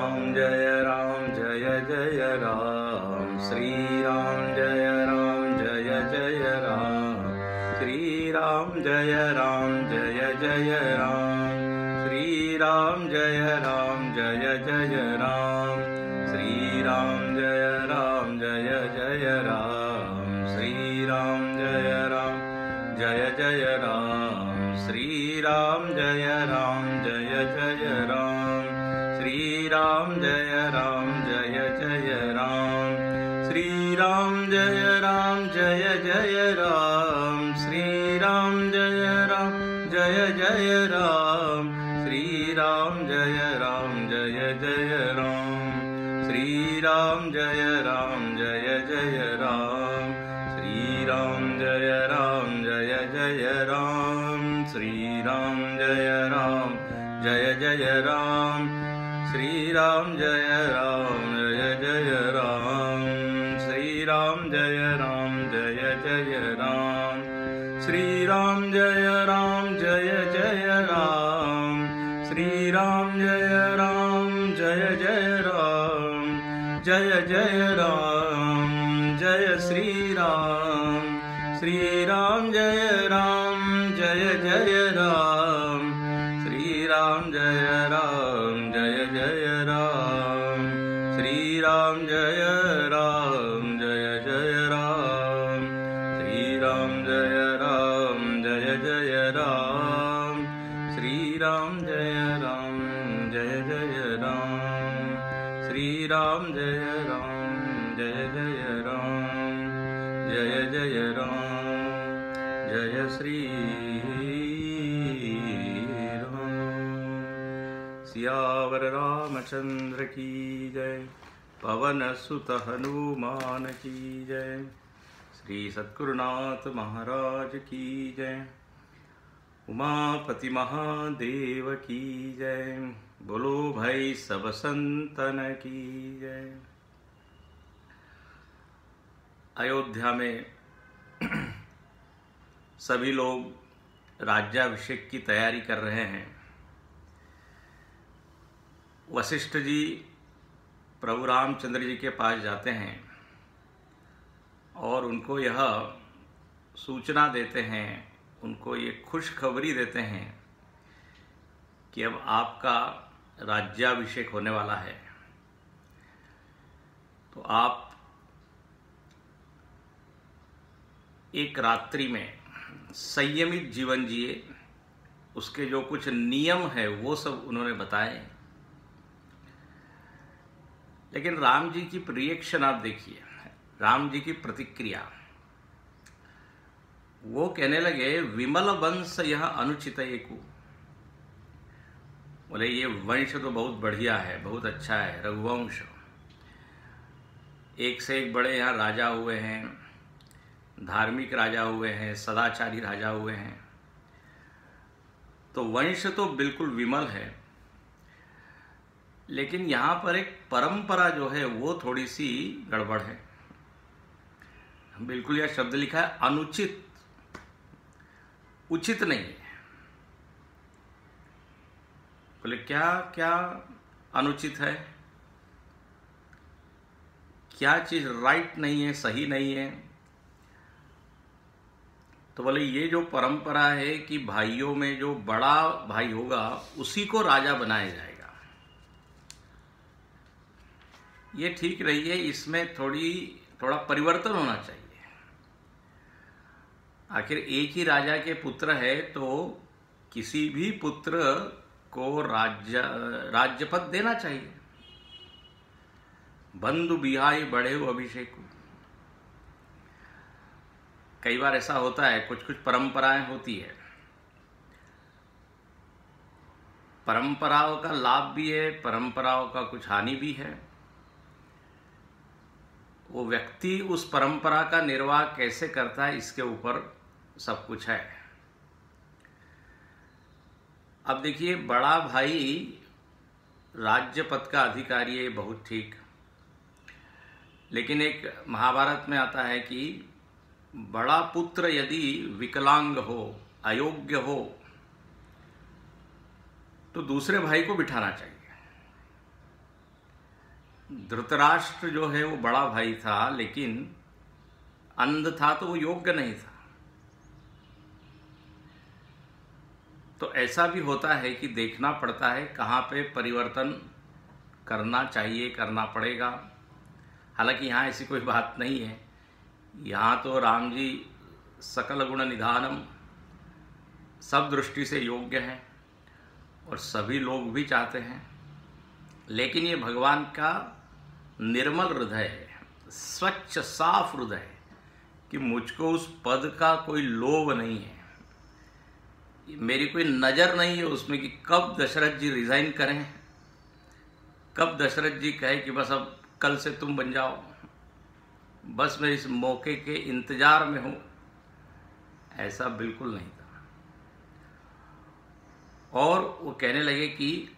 राम जय जय राम, श्री राम जय जय राम, श्री राम जय जय राम, श्री राम जय जय राम, श्री राम जय जय राम, श्री राम जय जय राम, श्री राम जय जय राम, श्री राम जय जय राम, श्री राम जय जय राम, श्री राम जय जय राम, श्री राम जय जय राम, श्री राम जय जय राम, श्री राम जय जय राम, श्री राम जय जय राम, श्री राम जय जय राम, श्री राम जय जय राम, श्री राम जय जय राम, श्री राम जय जय राम, जय जय राम, जय श्री राम, श्री राम जय जय राम, श्री राम जय जय राम, श्री राम जय जय राम, श्री राम जय जय राम, श्री राम जय जय राम, श्री राम जय जय राम, जय जय राम, जय श्री सियावर रामचंद्र की जय, पवन सुत हनुमान की जय, श्री सद्गुरुनाथ महाराज की जय, उमापति महादेव की जय, बोलो भाई सब संतन की जय। अयोध्या में सभी लोग राज्याभिषेक की तैयारी कर रहे हैं। वशिष्ठ जी प्रभु रामचंद्र जी के पास जाते हैं और उनको यह सूचना देते हैं, उनको ये खुशखबरी देते हैं कि अब आपका राज्याभिषेक होने वाला है, तो आप एक रात्रि में संयमित जीवन जिए। उसके जो कुछ नियम है वो सब उन्होंने बताए। लेकिन राम जी की रिएक्शन आप देखिए, राम जी की प्रतिक्रिया। वो कहने लगे, विमल वंश यह अनुचित एकु। बोले ये वंश तो बहुत बढ़िया है, बहुत अच्छा है, रघुवंश। एक से एक बड़े यहाँ राजा हुए हैं, धार्मिक राजा हुए हैं, सदाचारी राजा हुए हैं, तो वंश तो बिल्कुल विमल है। लेकिन यहाँ पर एक परंपरा जो है वो थोड़ी सी गड़बड़ है। बिल्कुल यह शब्द लिखा है अनुचित, उचित नहीं है। बोले क्या क्या अनुचित है, क्या चीज राइट नहीं है, सही नहीं है? तो बोले ये जो परंपरा है कि भाइयों में जो बड़ा भाई होगा उसी को राजा बनाया जाएगा, ये ठीक रही है, इसमें थोड़ा परिवर्तन होना चाहिए। आखिर एक ही राजा के पुत्र है तो किसी भी पुत्र को राज्यपद देना चाहिए। बंधु बिहाई बढ़े हो अभिषेक। कई बार ऐसा होता है, कुछ कुछ परंपराएं होती है, परंपराओं का लाभ भी है, परंपराओं का कुछ हानि भी है। वो व्यक्ति उस परंपरा का निर्वाह कैसे करता है इसके ऊपर सब कुछ है। अब देखिए, बड़ा भाई राज्य पद का अधिकारी है, बहुत ठीक। लेकिन एक महाभारत में आता है कि बड़ा पुत्र यदि विकलांग हो, अयोग्य हो, तो दूसरे भाई को बिठाना चाहिए। धृतराष्ट्र जो है वो बड़ा भाई था, लेकिन अंध था तो वो योग्य नहीं था। तो ऐसा भी होता है कि देखना पड़ता है कहाँ पे परिवर्तन करना चाहिए, करना पड़ेगा। हालांकि यहाँ ऐसी कोई बात नहीं है, यहाँ तो राम जी सकल गुण निधानम, सब दृष्टि से योग्य हैं और सभी लोग भी चाहते हैं। लेकिन ये भगवान का निर्मल हृदय है, स्वच्छ साफ हृदय है कि मुझको उस पद का कोई लोभ नहीं है, मेरी कोई नज़र नहीं है उसमें कि कब दशरथ जी रिज़ाइन करें, कब दशरथ जी कहे कि बस अब कल से तुम बन जाओ, बस मैं इस मौके के इंतजार में हूँ। ऐसा बिल्कुल नहीं था। और वो कहने लगे कि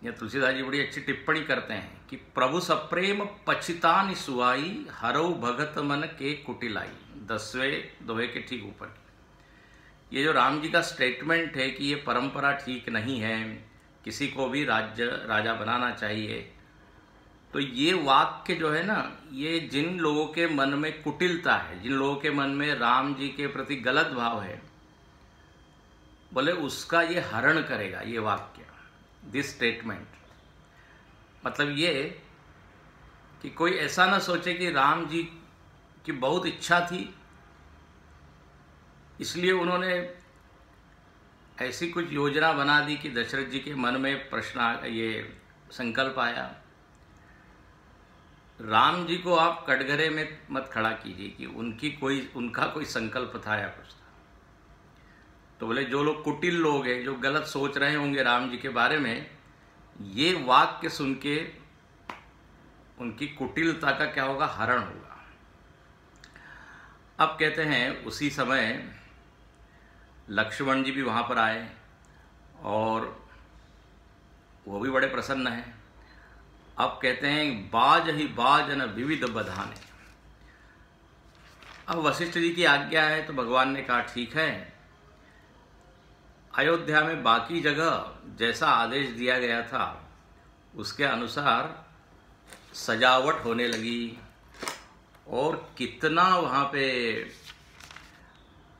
यह तुलसीदास जी बड़ी अच्छी टिप्पणी करते हैं कि प्रभु सप्रेम पछितान सुआई, हरऊ भगत मन के कुटिलाई। 10वें दोहे के ठीक ऊपर ये जो राम जी का स्टेटमेंट है कि ये परंपरा ठीक नहीं है, किसी को भी राजा बनाना चाहिए, तो ये वाक्य जो है ना, ये जिन लोगों के मन में कुटिलता है, जिन लोगों के मन में राम जी के प्रति गलत भाव है, बोले उसका ये हरण करेगा ये वाक्य, दिस स्टेटमेंट। मतलब ये कि कोई ऐसा ना सोचे कि राम जी की बहुत इच्छा थी इसलिए उन्होंने ऐसी कुछ योजना बना दी कि दशरथ जी के मन में ये संकल्प आया। राम जी को आप कटघरे में मत खड़ा कीजिए कि उनका कोई संकल्प था या कुछ था। तो बोले जो लोग कुटिल लोग हैं, जो गलत सोच रहे होंगे राम जी के बारे में, ये वाक्य सुन के उनकी कुटिलता का क्या होगा, हरण होगा। अब कहते हैं उसी समय लक्ष्मण जी भी वहाँ पर आए और वो भी बड़े प्रसन्न हैं। अब कहते हैं बाज ही बाज न विविध बधाने। अब वशिष्ठ जी की आज्ञा है तो भगवान ने कहा ठीक है, अयोध्या में बाकी जगह जैसा आदेश दिया गया था उसके अनुसार सजावट होने लगी और कितना वहाँ पे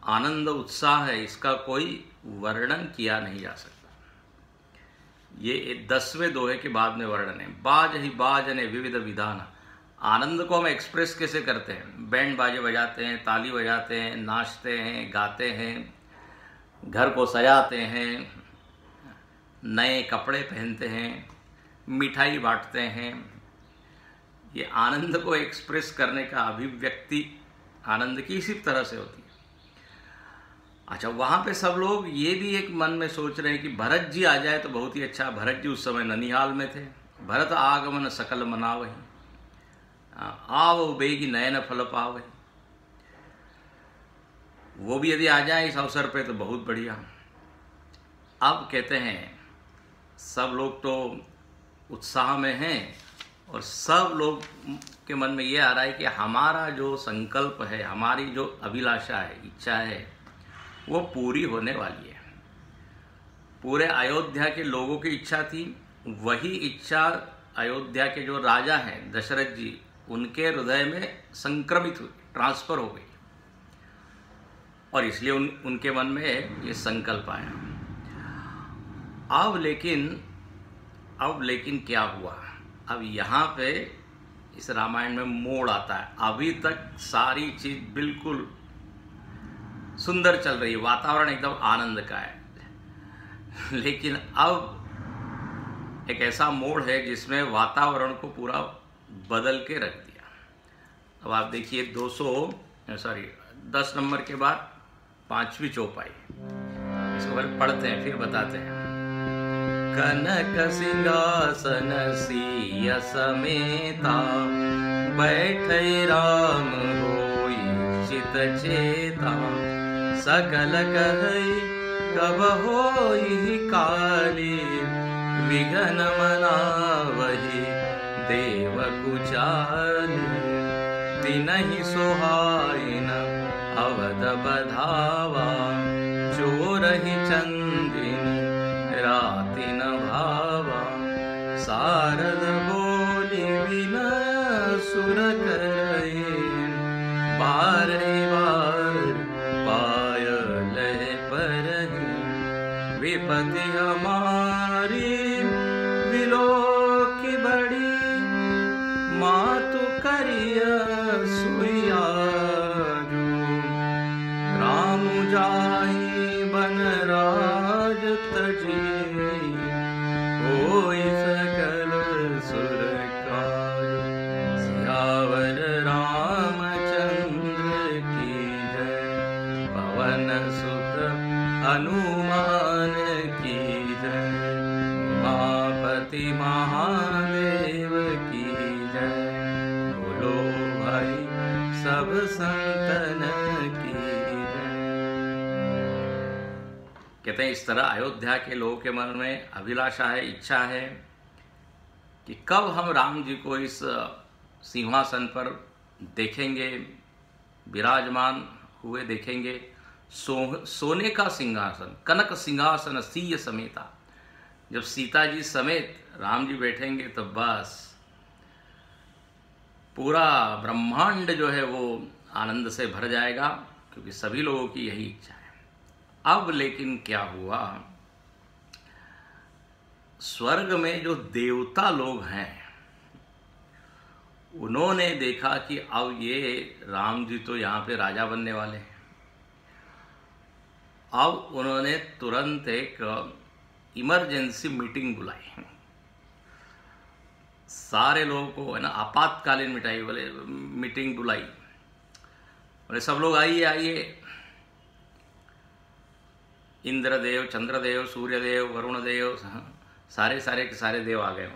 आनंद उत्साह है इसका कोई वर्णन किया नहीं जा सकता। ये 10वें दोहे के बाद में वर्णन है। बाज ही बाज ने विविध विधान। आनंद को हम एक्सप्रेस कैसे करते हैं, बैंड बाजे बजाते हैं, ताली बजाते हैं, नाचते हैं, गाते हैं, घर को सजाते हैं, नए कपड़े पहनते हैं, मिठाई बांटते हैं। ये आनंद को एक्सप्रेस करने का अभिव्यक्ति आनंद की इसी तरह से होती है। अच्छा, वहाँ पे सब लोग ये भी एक मन में सोच रहे हैं कि भरत जी आ जाए तो बहुत ही अच्छा। भरत जी उस समय ननिहाल में थे। भरत आगमन सकल मनावही, आव बेगी नयन फल पावही। वो भी यदि आ जाए इस अवसर पे तो बहुत बढ़िया। अब कहते हैं सब लोग तो उत्साह में हैं और सब लोग के मन में ये आ रहा है कि हमारा जो संकल्प है, हमारी जो अभिलाषा है, इच्छा है, वो पूरी होने वाली है। पूरे अयोध्या के लोगों की इच्छा थी, वही इच्छा अयोध्या के जो राजा हैं दशरथ जी, उनके हृदय में संक्रमित हुई, ट्रांसफर हो गई और इसलिए उनके मन में ये संकल्प आया। अब लेकिन क्या हुआ, अब यहाँ पे इस रामायण में मोड़ आता है। अभी तक सारी चीज बिल्कुल सुंदर चल रही है, वातावरण एकदम आनंद का है, लेकिन अब एक ऐसा मोड़ है जिसमें वातावरण को पूरा बदल के रख दिया। अब आप देखिए 10 नंबर के बाद 5वीं चौपाई, इसको पहले पढ़ते हैं फिर बताते हैं। कनक सिंहासन सिय समेता, बैठे राम होई चित चेता। सकल कहई कब होई काली, विघन मनावही देव कुचाली। तिनहि सोहाइन अवध बधावा, चोरहि चंदिनी राति न भावा। शारद सुर करए, बारहि बार पायल परहि। विपति हमारी विलोकी बड़ी, मातु करिय सोई आजू। राम जाहि बन राज तजी, होई सकल सुर काज। सियावर रामचंद्र की जय, पवन सुत हनुमान की जय। उमापति महादेव की जय, बोलो भाई सब संतन की जय। कहते हैं इस तरह अयोध्या के लोगों के मन में अभिलाषा है, इच्छा है कि कब हम राम जी को इस सिंहासन पर देखेंगे, विराजमान हुए देखेंगे। सोने का सिंहासन, कनक सिंहासन सीय समेता। जब सीता जी समेत राम जी बैठेंगे तो बस पूरा ब्रह्मांड जो है वो आनंद से भर जाएगा, क्योंकि सभी लोगों की यही इच्छा है। अब लेकिन क्या हुआ, स्वर्ग में जो देवता लोग हैं उन्होंने देखा कि अब ये राम जी तो यहाँ पे राजा बनने वाले हैं। अब उन्होंने तुरंत एक इमरजेंसी मीटिंग बुलाई, सारे लोगों को है ना आपातकालीन मीटिंग बुलाई। बोले सब लोग आइए आइए, इंद्रदेव, चंद्रदेव, सूर्यदेव, वरुणदेव, सारे के सारे देव आ गए।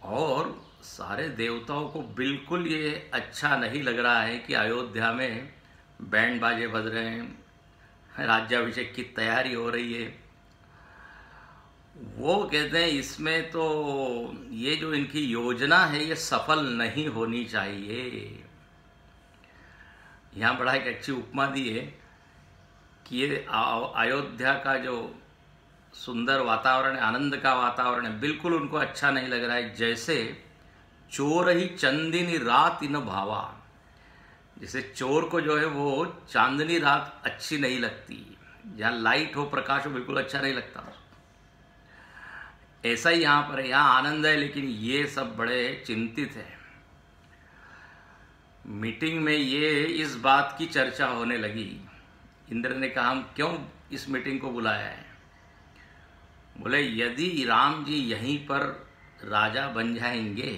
और सारे देवताओं को बिल्कुल ये अच्छा नहीं लग रहा है कि अयोध्या में बैंड बाजे बज रहे हैं, राज्याभिषेक की तैयारी हो रही है। वो कहते हैं इसमें तो ये जो इनकी योजना है ये सफल नहीं होनी चाहिए। यहाँ बड़ा एक अच्छी उपमा दी है कि ये अयोध्या का जो सुंदर वातावरण है, आनंद का वातावरण है, बिल्कुल उनको अच्छा नहीं लग रहा है। जैसे चोर ही चंदिनी रात इन भावा, जैसे चोर को जो है वो चांदनी रात अच्छी नहीं लगती, जहाँ लाइट हो, प्रकाश हो, बिल्कुल अच्छा नहीं लगता। ऐसा ही यहाँ पर है, यहाँ आनंद है लेकिन ये सब बड़े चिंतित हैं। मीटिंग में ये इस बात की चर्चा होने लगी। इंद्र ने कहा हम क्यों इस मीटिंग को बुलाया है? बोले यदि राम जी यहीं पर राजा बन जाएंगे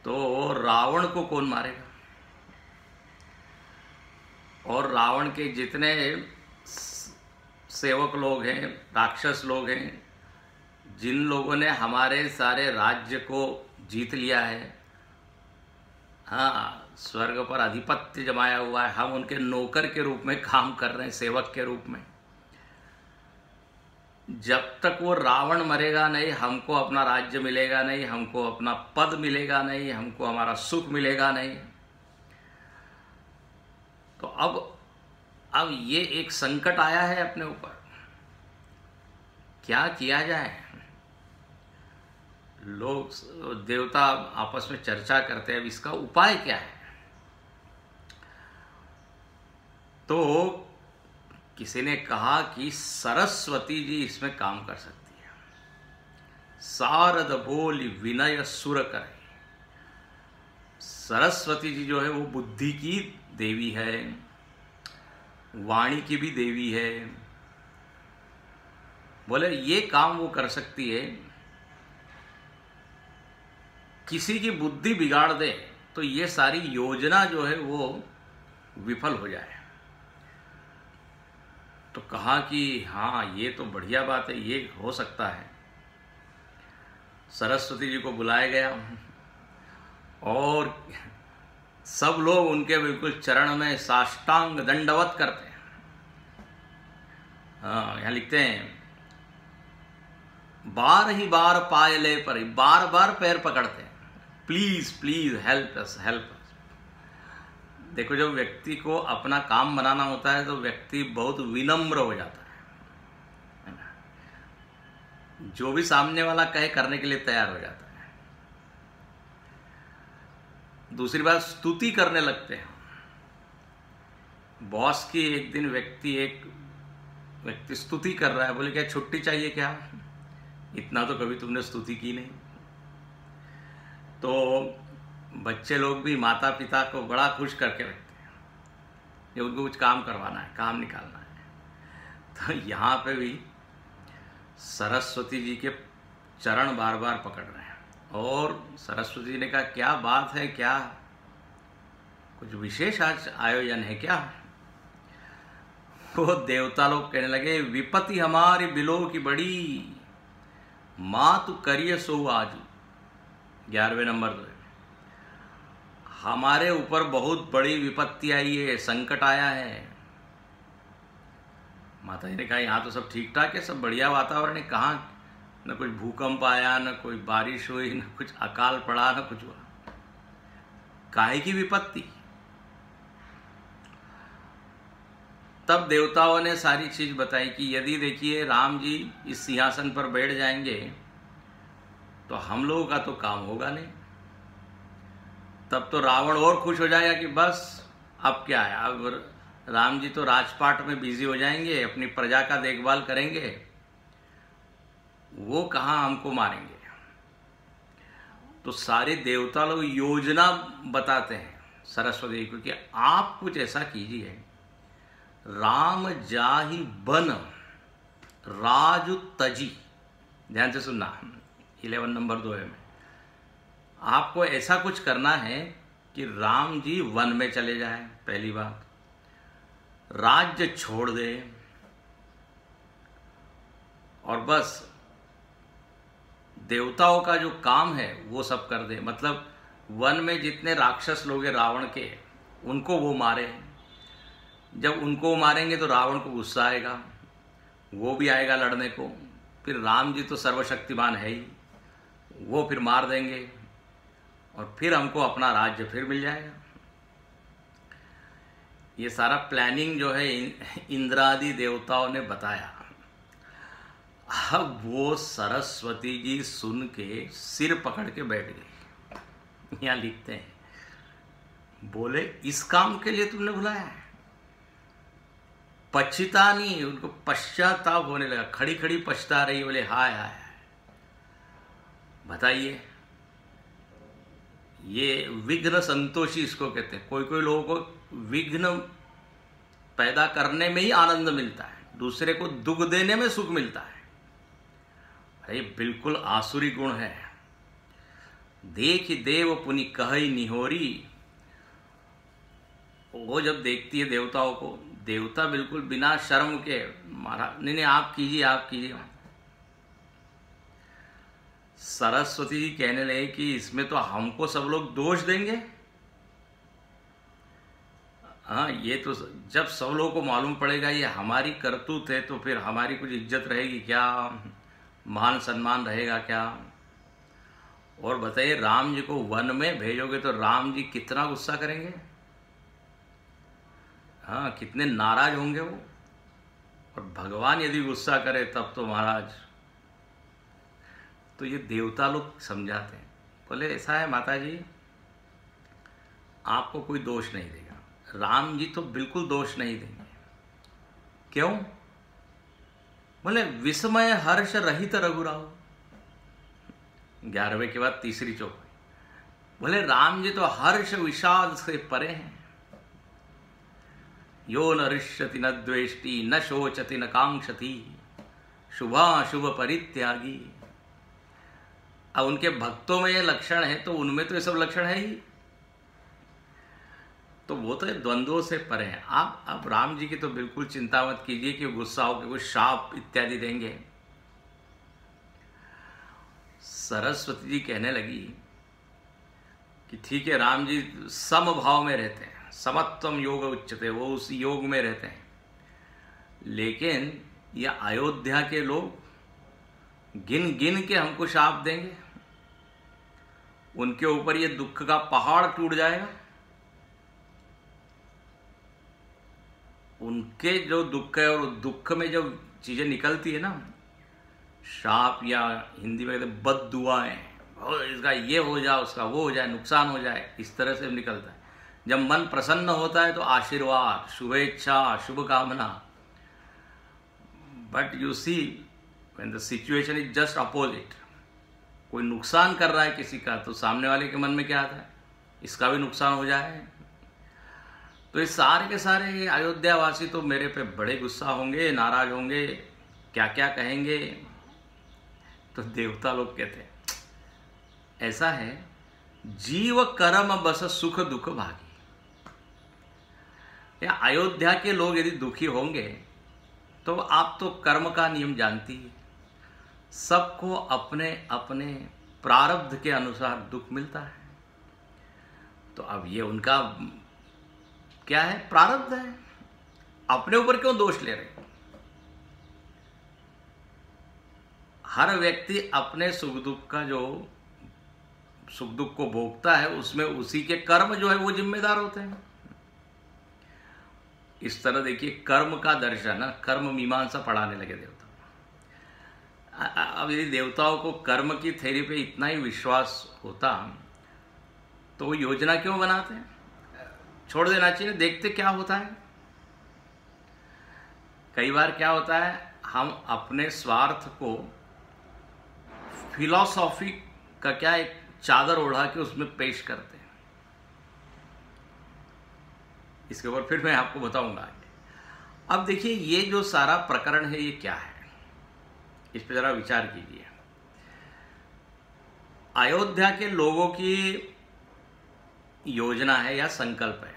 तो रावण को कौन मारेगा? और रावण के जितने सेवक लोग हैं, राक्षस लोग हैं, जिन लोगों ने हमारे सारे राज्य को जीत लिया है, हाँ, स्वर्ग पर आधिपत्य जमाया हुआ है, हम उनके नौकर के रूप में काम कर रहे हैं, सेवक के रूप में। जब तक वो रावण मरेगा नहीं, हमको अपना राज्य मिलेगा नहीं, हमको अपना पद मिलेगा नहीं, हमको हमारा सुख मिलेगा नहीं। तो अब ये एक संकट आया है अपने ऊपर, क्या किया जाए? लोग देवता आपस में चर्चा करते हैं, अब इसका उपाय क्या है? तो किसी ने कहा कि सरस्वती जी इसमें काम कर सकती है। सारद बोली विनय सुर करे। सरस्वती जी जो है वो बुद्धि की देवी है, वाणी की भी देवी है। बोले ये काम वो कर सकती है, किसी की बुद्धि बिगाड़ दे तो ये सारी योजना जो है वो विफल हो जाए। तो कहा कि हाँ ये तो बढ़िया बात है, ये हो सकता है। सरस्वती जी को बुलाया गया और सब लोग उनके बिल्कुल चरण में साष्टांग दंडवत करते हैं। हाँ, यहाँ लिखते हैं बार ही बार पायले पर, बार बार पैर पकड़ते हैं, please please help us, help us. देखो जब व्यक्ति को अपना काम बनाना होता है तो व्यक्ति बहुत विनम्र हो जाता है ना? जो भी सामने वाला कहे करने के लिए तैयार हो जाता है। दूसरी बात, स्तुति करने लगते हैं। बॉस की एक दिन एक व्यक्ति स्तुति कर रहा है, बोले क्या छुट्टी चाहिए क्या? इतना तो कभी तुमने स्तुति की नहीं। तो बच्चे लोग भी माता पिता को बड़ा खुश करके रखते हैं कि उनको कुछ काम करवाना है, काम निकालना है। तो यहाँ पे भी सरस्वती जी के चरण बार बार पकड़ रहे हैं, और सरस्वती जी ने कहा क्या बात है, क्या कुछ विशेष आज आयोजन है क्या? वो देवता लोग कहने लगे, विपत्ति हमारी बिलो की बड़ी, माँ तू करिए सो आजू। 11वें नंबर पे हमारे ऊपर बहुत बड़ी विपत्ति आई है, संकट आया है। माता जी ने कहा यहाँ तो सब ठीक ठाक है, सब बढ़िया वातावरण है, कहाँ न कुछ भूकंप आया, न कोई बारिश हुई, न कुछ अकाल पड़ा, न कुछ हुआ, काहे की विपत्ति? तब देवताओं ने सारी चीज बताई कि यदि देखिए राम जी इस सिंहासन पर बैठ जाएंगे तो हम लोगों का तो काम होगा नहीं। तब तो रावण और खुश हो जाएगा कि बस अब क्या है, अब राम जी तो राजपाट में बिजी हो जाएंगे, अपनी प्रजा का देखभाल करेंगे, वो कहाँ हमको मारेंगे। तो सारे देवता लोग योजना बताते हैं सरस्वती को कि आप कुछ ऐसा कीजिए, राम जाहि बन राजु तजी। ध्यान से सुनना, 11 नंबर 2 में आपको ऐसा कुछ करना है कि राम जी वन में चले जाएं, पहली बात, राज्य छोड़ दे, और बस देवताओं का जो काम है वो सब कर दे। मतलब वन में जितने राक्षस लोग हैं रावण के, उनको वो मारे। जब उनको मारेंगे तो रावण को गुस्सा आएगा, वो भी आएगा लड़ने को, फिर राम जी तो सर्वशक्तिमान है ही, वो फिर मार देंगे और फिर हमको अपना राज्य फिर मिल जाएगा। ये सारा प्लानिंग जो है इंद्रादि देवताओं ने बताया। अब वो सरस्वती जी सुन के सिर पकड़ के बैठ गई। यहाँ लिखते हैं, बोले इस काम के लिए तुमने बुलाया है? पछता नहीं, उनको पश्चाताप होने लगा, खड़ी खड़ी पछता रही, बोले हाय हाय। बताइए, ये विघ्न संतोषी इसको कहते हैं। कोई कोई लोगों को विघ्न पैदा करने में ही आनंद मिलता है, दूसरे को दुख देने में सुख मिलता है। ये बिल्कुल आसुरी गुण है। देख देव पुनि कहई निहोरी। वो जब देखती है देवताओं को, देवता बिल्कुल बिना शर्म के, महाराज नहीं आप कीजिए, आप कीजिए। सरस्वती जी कहने लगे कि इसमें तो हमको सब लोग दोष देंगे। हाँ, ये तो जब सब लोगों को मालूम पड़ेगा ये हमारी करतूत है, तो फिर हमारी कुछ इज्जत रहेगी क्या, मान सम्मान रहेगा क्या? और बताइए, राम जी को वन में भेजोगे तो राम जी कितना गुस्सा करेंगे? हाँ, कितने नाराज होंगे वो। और भगवान यदि गुस्सा करे तब तो महाराज, तो ये देवता लोग समझाते हैं, बोले ऐसा है माता जी, आपको कोई दोष नहीं देगा, राम जी तो बिल्कुल दोष नहीं देंगे। क्यों? बोले विस्मय हर्ष रहित रघुराव। 11वें के बाद तीसरी चौपाई, बोले राम जी तो हर्ष विषाद से परे हैं। यो न रिष्यति न द्वेष्टि न शोचति न कांक्षति शुभाशुभ परित्यागी। अब उनके भक्तों में ये लक्षण है तो उनमें तो ये सब लक्षण है ही, तो वो तो द्वंद्वों से परे हैं। आप अब राम जी की तो बिल्कुल चिंता मत कीजिए कि गुस्सा होकर कुछ शाप इत्यादि देंगे। सरस्वती जी कहने लगी कि ठीक है, राम जी समभाव में रहते हैं, समत्वम योग उच्चते, वो उस योग में रहते हैं, लेकिन ये अयोध्या के लोग गिन गिन के हमको शाप देंगे, उनके ऊपर ये दुख का पहाड़ टूट जाएगा। उनके जो दुख है, और दुख में जो चीजें निकलती है ना, शाप या हिंदी में कहते बद दुआएं, और इसका ये हो जाए, उसका वो हो जाए, नुकसान हो जाए, इस तरह से निकलता है। जब मन प्रसन्न होता है तो आशीर्वाद, शुभेच्छा, शुभकामना। But you see when the situation is just opposite, कोई नुकसान कर रहा है किसी का, तो सामने वाले के मन में क्या आता है, इसका भी नुकसान हो जाए। तो ये सारे के सारे अयोध्यावासी तो मेरे पे बड़े गुस्सा होंगे, नाराज होंगे, क्या क्या कहेंगे। तो देवता लोग कहते हैं ऐसा है, जीव कर्म बस सुख दुख भागी। या अयोध्या के लोग यदि दुखी होंगे तो आप तो कर्म का नियम जानती है, सबको अपने अपने प्रारब्ध के अनुसार दुख मिलता है। तो अब ये उनका क्या है, प्रारब्ध है, अपने ऊपर क्यों दोष ले रहे। हर व्यक्ति अपने सुख दुख का जो सुख दुख को भोगता है उसमें उसी के कर्म जो है वो जिम्मेदार होते हैं। इस तरह देखिए कर्म का दर्शन, कर्म मीमांसा पढ़ाने लगे देवता। अब यदि देवताओं को कर्म की थ्योरी पे इतना ही विश्वास होता तो वो योजना क्यों बनाते हैं, छोड़ देना चाहिए, देखते क्या होता है। कई बार क्या होता है, हम अपने स्वार्थ को फिलॉसॉफी का क्या एक चादर ओढ़ा के उसमें पेश करते हैं। इसके ऊपर फिर मैं आपको बताऊंगा आगे। अब देखिए ये जो सारा प्रकरण है ये क्या है, इस पर जरा विचार कीजिए। अयोध्या के लोगों की योजना है या संकल्प है,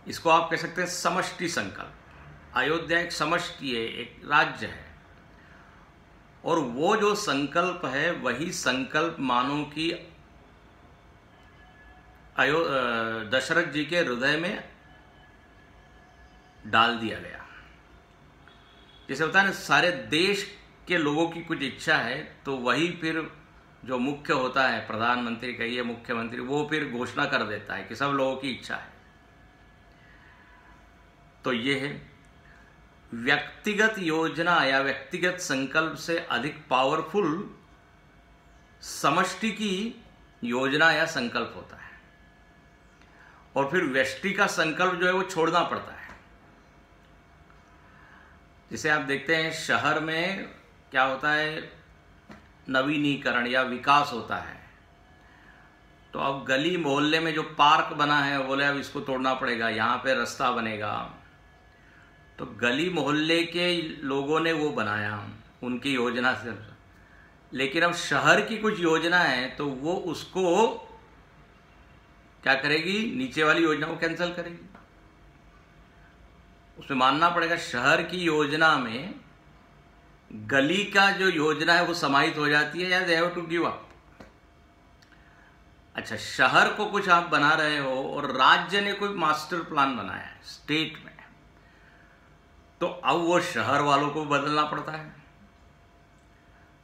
इसको आप कह सकते हैं समष्टि संकल्प। अयोध्या एक समष्टि है, एक राज्य है, और वो जो संकल्प है वही संकल्प मानो कि दशरथ जी के हृदय में डाल दिया गया। जैसे होता है ना, सारे देश के लोगों की कुछ इच्छा है तो वही फिर जो मुख्य होता है, प्रधानमंत्री कहिए, मुख्यमंत्री, वो फिर घोषणा कर देता है कि सब लोगों की इच्छा है। तो ये है व्यक्तिगत योजना या व्यक्तिगत संकल्प से अधिक पावरफुल समष्टि की योजना या संकल्प होता है। और फिर व्यष्टि का संकल्प जो है वो छोड़ना पड़ता है। जिसे आप देखते हैं शहर में क्या होता है, नवीनीकरण या विकास होता है। तो अब गली मोहल्ले में जो पार्क बना है, बोले अब इसको तोड़ना पड़ेगा, यहाँ पे रास्ता बनेगा। तो गली मोहल्ले के लोगों ने वो बनाया उनकी योजना से, लेकिन अब शहर की कुछ योजना है तो वो उसको क्या करेगी, नीचे वाली योजना को कैंसिल करेगी। उसमें मानना पड़ेगा शहर की योजना में गली का जो योजना है वो समाहित हो जाती है, या they have to give up. अच्छा, शहर को कुछ आप बना रहे हो और राज्य ने कोई मास्टर प्लान बनाया है स्टेट में, तो अब वो शहर वालों को बदलना पड़ता है।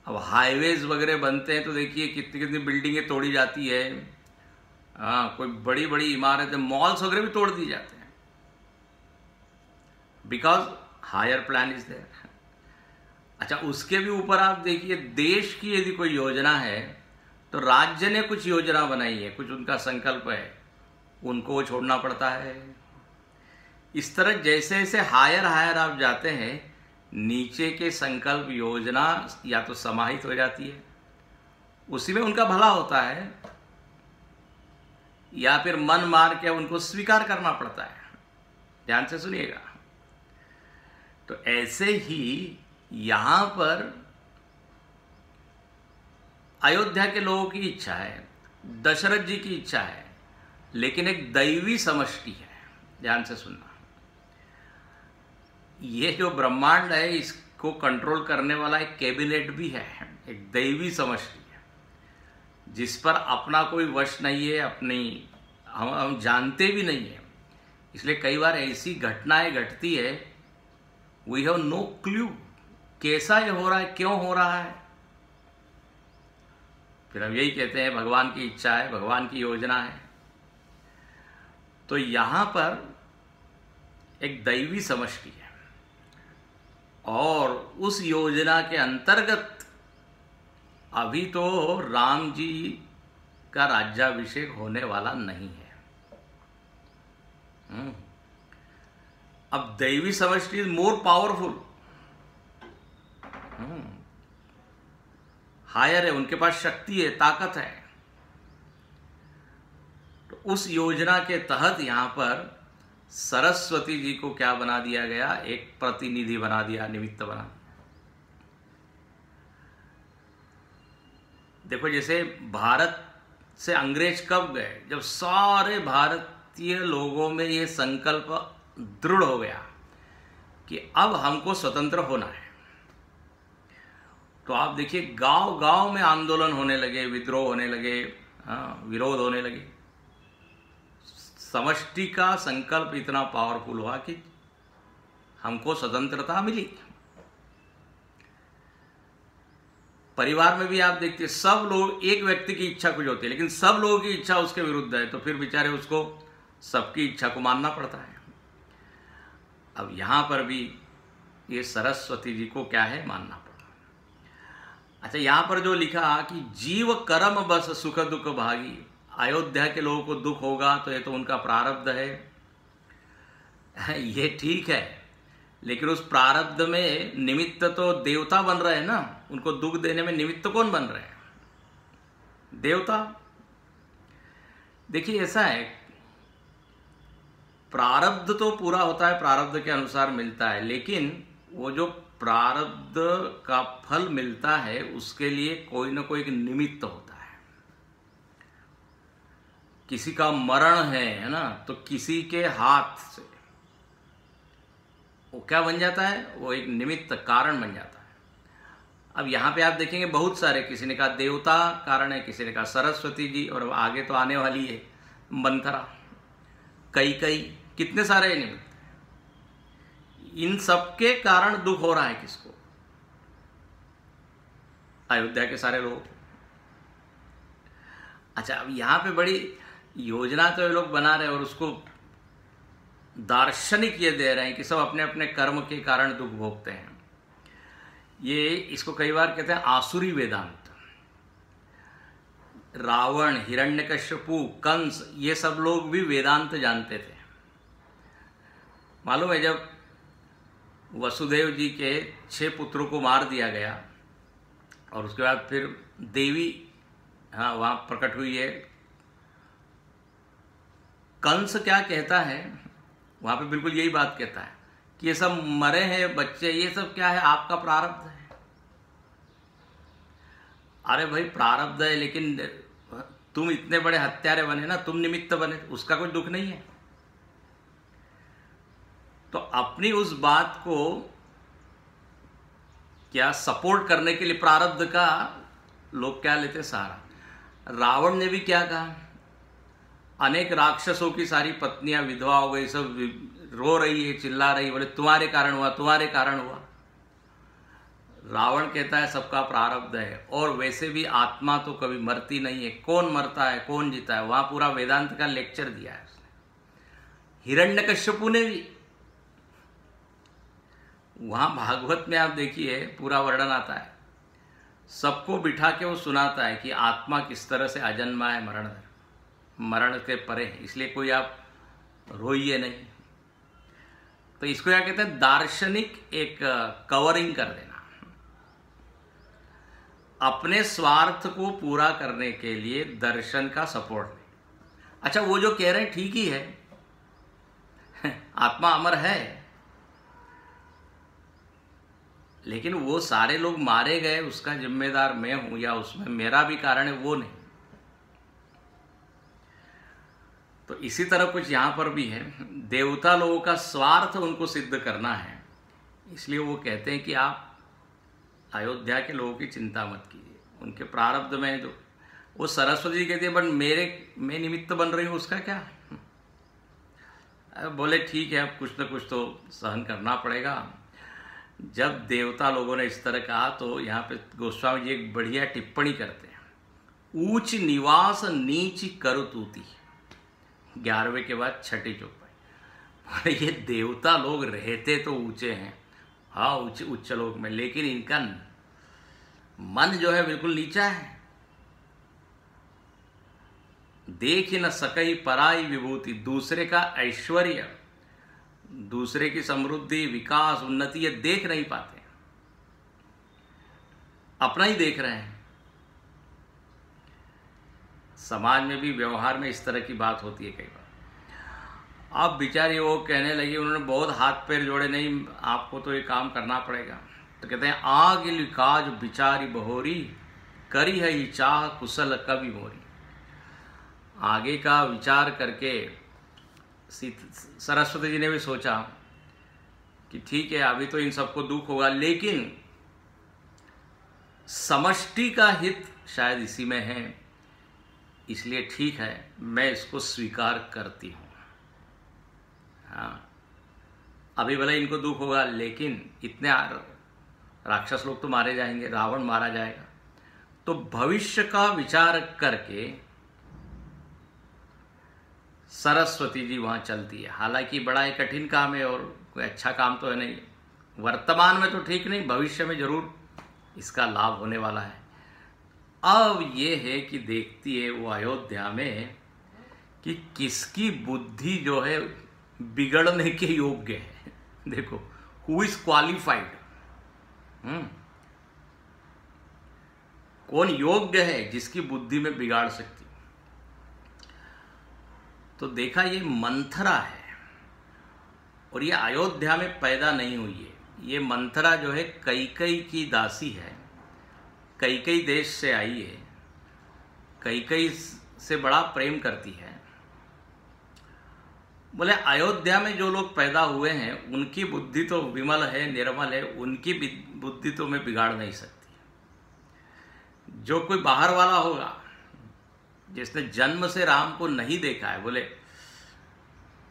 अब हाईवेज वगैरह बनते हैं तो देखिए कितनी कितनी बिल्डिंगें तोड़ी जाती है। हाँ, कोई बड़ी बड़ी इमारतें, मॉल्स वगैरह भी तोड़ दी जाते हैं, because higher plan is there. अच्छा, उसके भी ऊपर आप देखिए देश की यदि कोई योजना है तो राज्य ने कुछ योजना बनाई है, कुछ उनका संकल्प है, उनको वो छोड़ना पड़ता है। इस तरह जैसे जैसे हायर हायर आप जाते हैं, नीचे के संकल्प योजना या तो समाहित हो जाती है, उसी में उनका भला होता है, या फिर मन मार के उनको स्वीकार करना पड़ता है। ध्यान से सुनिएगा। तो ऐसे ही यहां पर अयोध्या के लोगों की इच्छा है, दशरथ जी की इच्छा है, लेकिन एक दैवी समष्टि है। ध्यान से सुनना, ये जो ब्रह्मांड है इसको कंट्रोल करने वाला एक कैबिनेट भी है, एक दैवी समष्टि है, जिस पर अपना कोई वश नहीं है, अपनी हम जानते भी नहीं है। इसलिए कई बार ऐसी घटनाएं घटती है, वी हैव नो क्लू कैसा ये हो रहा है, क्यों हो रहा है। फिर हम यही कहते हैं भगवान की इच्छा है, भगवान की योजना है। तो यहां पर एक दैवी समष्टि है, और उस योजना के अंतर्गत अभी तो राम जी का राज्याभिषेक होने वाला नहीं है। अब दैवी समष्टि इज मोर पावरफुल, हायर है, उनके पास शक्ति है, ताकत है। तो उस योजना के तहत यहां पर सरस्वती जी को क्या बना दिया गया, एक प्रतिनिधि बना दिया, निमित्त बना दिया। देखो जैसे भारत से अंग्रेज कब गए, जब सारे भारतीय लोगों में ये संकल्प दृढ़ हो गया कि अब हमको स्वतंत्र होना है। तो आप देखिए गांव गांव में आंदोलन होने लगे, विद्रोह होने लगे, विरोध होने लगे। समष्टि का संकल्प इतना पावरफुल हुआ कि हमको स्वतंत्रता मिली। परिवार में भी आप देखते, सब लोग, एक व्यक्ति की इच्छा कुछ होती है लेकिन सब लोगों की इच्छा उसके विरुद्ध है, तो फिर बेचारे उसको सबकी इच्छा को मानना पड़ता है। अब यहां पर भी ये सरस्वती जी को क्या है, मानना पड़ा। अच्छा, यहां पर जो लिखा कि जीव कर्म बस सुख दुख भागी, अयोध्या के लोगों को दुख होगा तो ये तो उनका प्रारब्ध है, ये ठीक है, लेकिन उस प्रारब्ध में निमित्त तो देवता बन रहे हैं ना। उनको दुख देने में निमित्त कौन बन रहे हैं, देवता। देखिए ऐसा है, प्रारब्ध तो पूरा होता है, प्रारब्ध के अनुसार मिलता है, लेकिन वो जो प्रारब्ध का फल मिलता है उसके लिए कोई ना कोई एक निमित्त होता है। किसी का मरण है ना, तो किसी के हाथ से वो क्या बन जाता है, वो एक निमित्त कारण बन जाता है। अब यहाँ पे आप देखेंगे बहुत सारे, किसी ने कहा देवता कारण है, किसी ने कहा सरस्वती जी, और आगे तो आने वाली है मंथरा, कई कितने सारे निमित्त। इन सबके कारण दुख हो रहा है किसको, अयोध्या के सारे लोग। अच्छा, अब यहाँ पे बड़ी योजना तो ये लोग बना रहे हैं और उसको दार्शनिक ये दे रहे हैं कि सब अपने अपने कर्म के कारण दुख भोगते हैं। ये इसको कई बार कहते हैं आसुरी वेदांत। रावण, हिरण्यकश्यपु, कंस, ये सब लोग भी वेदांत जानते थे। मालूम है जब वसुदेव जी के 6 पुत्रों को मार दिया गया और उसके बाद फिर देवी वहां प्रकट हुई है, कंस क्या कहता है वहां पे, बिल्कुल यही बात कहता है कि ये सब मरे हैं बच्चे, ये सब क्या है, आपका प्रारब्ध है। अरे भाई प्रारब्ध है, लेकिन तुम इतने बड़े हत्यारे बने ना, तुम निमित्त बने, उसका कोई दुख नहीं है। तो अपनी उस बात को क्या सपोर्ट करने के लिए प्रारब्ध का लोग क्या लेते सहारा। रावण ने भी क्या कहा, अनेक राक्षसों की सारी पत्नियां विधवा हो गई, सब रो रही है, चिल्ला रही, बोले तुम्हारे कारण हुआ, तुम्हारे कारण हुआ। रावण कहता है सबका प्रारब्ध है, और वैसे भी आत्मा तो कभी मरती नहीं है, कौन मरता है कौन जीता है, वहां पूरा वेदांत का लेक्चर दिया है उसने। हिरण्यकश्यपु ने भी, वहां भागवत में आप देखिए पूरा वर्णन आता है, सबको बिठा के वो सुनाता है कि आत्मा किस तरह से अजन्मा है, मरण के परे है, इसलिए कोई आप रोइए नहीं। तो इसको क्या कहते हैं, दार्शनिक एक कवरिंग कर देना, अपने स्वार्थ को पूरा करने के लिए दर्शन का सपोर्ट नहीं। अच्छा, वो जो कह रहे हैं ठीक ही है, आत्मा अमर है, लेकिन वो सारे लोग मारे गए, उसका जिम्मेदार मैं हूं या उसमें मेरा भी कारण है, वो नहीं। तो इसी तरह कुछ यहां पर भी है, देवता लोगों का स्वार्थ उनको सिद्ध करना है, इसलिए वो कहते हैं कि आप अयोध्या के लोगों की चिंता मत कीजिए, उनके प्रारब्ध में जो, वो सरस्वती जी कहती है बट मैं निमित्त बन रही हूं, उसका क्या। बोले ठीक है, अब कुछ न कुछ तो सहन करना पड़ेगा। जब देवता लोगों ने इस तरह कहा तो यहाँ पे गोस्वामी जी एक बढ़िया टिप्पणी करते हैं, ऊंच निवास नीच करुतूती, 11वें के बाद छठी चौपाई। ये देवता लोग रहते तो ऊंचे हैं, हाँ उच्च लोक में, लेकिन इनका मन जो है बिल्कुल नीचा है। देख ही न सकई पराई विभूति, दूसरे का ऐश्वर्य, दूसरे की समृद्धि, विकास, उन्नति ये देख नहीं पाते, अपना ही देख रहे हैं। समाज में भी, व्यवहार में इस तरह की बात होती है कई बार। अब बेचारी वो कहने लगी, उन्होंने बहुत हाथ पैर जोड़े, नहीं आपको तो ये काम करना पड़ेगा। तो कहते हैं आग लिकाज बिचारी बहोरी, करी है ये चाह कुशल कवि मोरी। आगे का विचार करके सरस्वती जी ने भी सोचा कि ठीक है अभी तो इन सबको दुख होगा, लेकिन समष्टि का हित शायद इसी में है, इसलिए ठीक है मैं इसको स्वीकार करती हूँ। हाँ, अभी भले इनको दुख होगा, लेकिन इतने राक्षस लोग तो मारे जाएंगे, रावण मारा जाएगा। तो भविष्य का विचार करके सरस्वती जी वहाँ चलती है। हालांकि बड़ा ही कठिन काम है और कोई अच्छा काम तो है नहीं, वर्तमान में तो ठीक नहीं, भविष्य में जरूर इसका लाभ होने वाला है। अब ये है कि देखती है वो अयोध्या में कि किसकी बुद्धि जो है बिगड़ने के योग्य है। देखो, हु इज क्वालिफाइड, कौन योग्य है जिसकी बुद्धि में बिगाड़ सकती। तो देखा ये मंथरा है, और ये अयोध्या में पैदा नहीं हुई है। ये मंथरा जो है कैकेयी की दासी है, कैकेयी देश से आई है, कैकेयी से बड़ा प्रेम करती है। बोले अयोध्या में जो लोग पैदा हुए हैं उनकी बुद्धि तो विमल है, निर्मल है, उनकी बुद्धि तो मैं बिगाड़ नहीं सकती। जो कोई बाहर वाला होगा जिसने जन्म से राम को नहीं देखा है, बोले